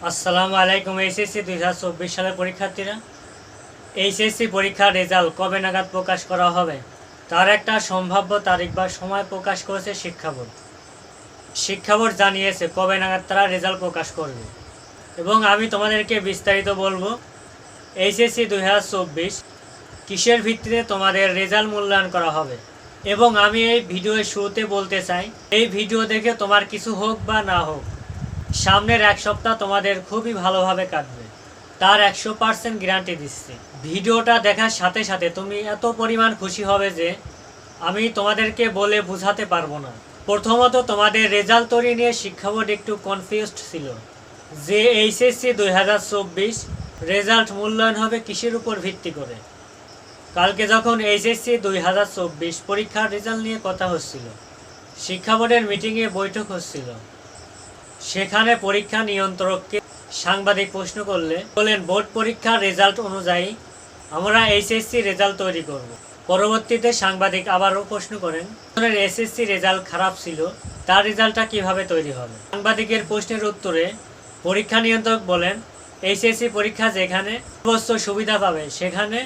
আসসালামু আলাইকুম। এইচএসসি 2024 সালের পরীক্ষার্থীরা, এইচএসসি পরীক্ষার রেজাল্ট কবে নাগাদ প্রকাশ করা হবে তার একটা সম্ভাব্য তারিখ বা সময় প্রকাশ করেছে শিক্ষা বোর্ড জানিয়েছে কবে নাগাদ তারা রেজাল্ট প্রকাশ করবে, এবং আমি তোমাদেরকে বিস্তারিত বলবো এইচএসসি 2024 কিসের ভিত্তিতে তোমাদের রেজাল্ট মূল্যায়ন করা হবে। এবং আমি এই ভিডিওর শুরুতে বলতে চাই, এই ভিডিও দেখে তোমার কিছু হোক বা না হোক, সামনের এক সপ্তাহ তোমাদের খুবই ভালোভাবে কাটবে, তার 100% গ্যারান্টি দিচ্ছি। ভিডিওটা দেখার সাথে সাথে তুমি এত পরিমাণ খুশি হবে যে আমি তোমাদেরকে বলে বোঝাতে পারবো না। প্রথমত, তোমাদের রেজাল্ট তৈরি নিয়ে শিক্ষা বোর্ড একটু কনফিউজড ছিল যে এইচএসসি 2024 রেজাল্ট মূল্যায়ন হবে কিসের উপর ভিত্তি করে। কালকে যখন এইচএসসি 2024 পরীক্ষার রেজাল্ট নিয়ে কথা হচ্ছিল, শিক্ষা বোর্ডের মিটিংয়ে বৈঠক হচ্ছিল, সেখানে পরীক্ষা নিয়ন্ত্রককে সাংবাদিক প্রশ্ন করলে বলেন বোর্ড পরীক্ষার রেজাল্ট অনুযায়ী আমরা এইচএসসি রেজাল্ট তৈরি করব। পরবর্তীতে সাংবাদিক আবারও প্রশ্ন করেন, এসএসসি রেজাল্ট খারাপ ছিল, তার রেজাল্টটা কিভাবে তৈরি হবে। সাংবাদিকের প্রশ্নের উত্তরে পরীক্ষা নিয়ন্ত্রক বলেন এইচএসসি পরীক্ষা যেখানে সর্বোচ্চ সুবিধা পাবে সেখানে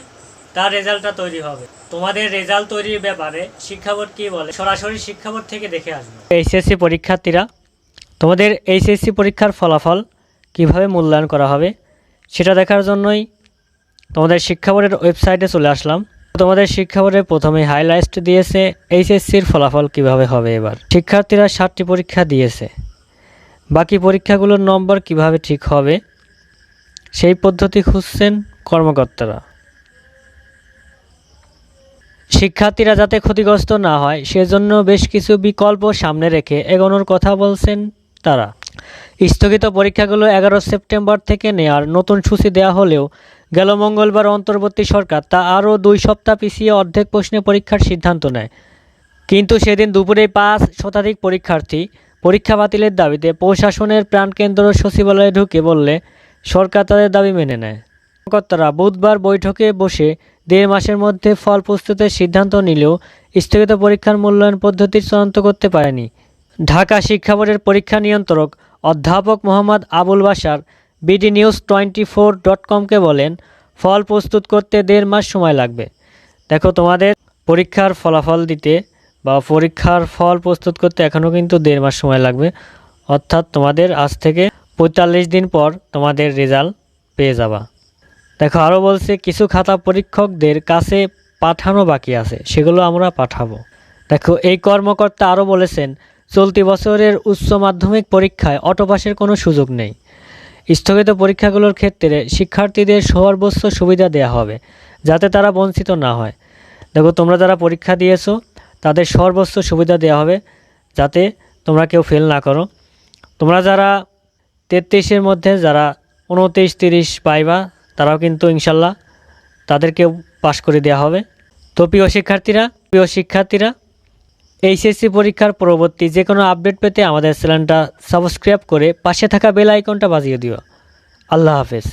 তার রেজাল্টটা তৈরি হবে। তোমাদের রেজাল্ট তৈরির ব্যাপারে শিক্ষা বোর্ড কী বলে সরাসরি শিক্ষা বোর্ড থেকে দেখে আসবে। এইচএসসি পরীক্ষার্থীরা, তোমাদের এইচএসসি পরীক্ষার ফলাফল কিভাবে মূল্যায়ন করা হবে সেটা দেখার জন্যই তোমাদের শিক্ষা বোর্ডের ওয়েবসাইটে চলে আসলাম। তোমাদের শিক্ষা বোর্ডে প্রথমে হাইলাইট দিয়েছে এইচএসসির ফলাফল কিভাবে হবে। এবার শিক্ষার্থীরা 7টি পরীক্ষা দিয়েছে, বাকি পরীক্ষাগুলোর নম্বর কিভাবে ঠিক হবে সেই পদ্ধতি খুঁজছেন কর্মকর্তারা। শিক্ষার্থীরা যাতে ক্ষতিগ্রস্ত না হয় সেজন্য বেশ কিছু বিকল্প সামনে রেখে এগোনোর কথা বলছেন তারা। স্থগিত পরীক্ষাগুলো 11 সেপ্টেম্বর থেকে নেওয়ার নতুন সূচি দেওয়া হলেও গেল মঙ্গলবার অন্তর্বর্তী সরকার তা আরও 2 সপ্তাহ পিছিয়ে অর্ধেক প্রশ্নে পরীক্ষার সিদ্ধান্ত নেয়। কিন্তু সেদিন দুপুরে 5 শতাধিক পরীক্ষার্থী পরীক্ষা বাতিলের দাবিতে প্রশাসনের প্রাণকেন্দ্র সচিবালয়ে ঢুকে বললে সরকার তাদের দাবি মেনে নেয়। কর্মকর্তারা বুধবার বৈঠকে বসে 1.5 মাসের মধ্যে ফল প্রস্তুতের সিদ্ধান্ত নিলেও স্থগিত পরীক্ষার মূল্যায়ন পদ্ধতি চূড়ান্ত করতে পারেনি। ঢাকা শিক্ষা বোর্ডের পরীক্ষা নিয়ন্ত্রক অধ্যাপক মোহাম্মদ আবুল বাশার bdnews24.com-কে বলেন, ফল প্রস্তুত করতে 1.5 মাস সময় লাগবে। দেখো, তোমাদের পরীক্ষার ফলাফল দিতে বা পরীক্ষার ফল প্রস্তুত করতে এখনও কিন্তু 1.5 মাস সময় লাগবে, অর্থাৎ তোমাদের আজ থেকে 45 দিন পর তোমাদের রেজাল্ট পেয়ে যাবা। দেখো, আরও বলছে কিছু খাতা পরীক্ষকদের কাছে পাঠানো বাকি আছে, সেগুলো আমরা পাঠাবো। দেখো, এই কর্মকর্তা আরও বলেছেন চলতি বছরের উচ্চ মাধ্যমিক পরীক্ষায় অটোপাসের কোনো সুযোগ নেই। স্থগিত পরীক্ষাগুলোর ক্ষেত্রে শিক্ষার্থীদের সর্বোচ্চ সুবিধা দেওয়া হবে যাতে তারা বঞ্চিত না হয়। দেখো, তোমরা যারা পরীক্ষা দিয়েছো তাদের সর্বোচ্চ সুবিধা দেওয়া হবে যাতে তোমরা কেউ ফেল না করো। তোমরা যারা 33-এর মধ্যে যারা 29, 30 পাইবা তারাও কিন্তু ইনশাল্লাহ তাদেরকেও পাশ করে দেওয়া হবে। তো প্রিয় শিক্ষার্থীরা, এইচএসসি পরীক্ষার পরবর্তী যে কোনো আপডেট পেতে আমাদের চ্যানেলটা সাবস্ক্রাইব করে পাশে থাকা বেল আইকনটা বাজিয়ে দিও। আল্লাহ হাফেজ।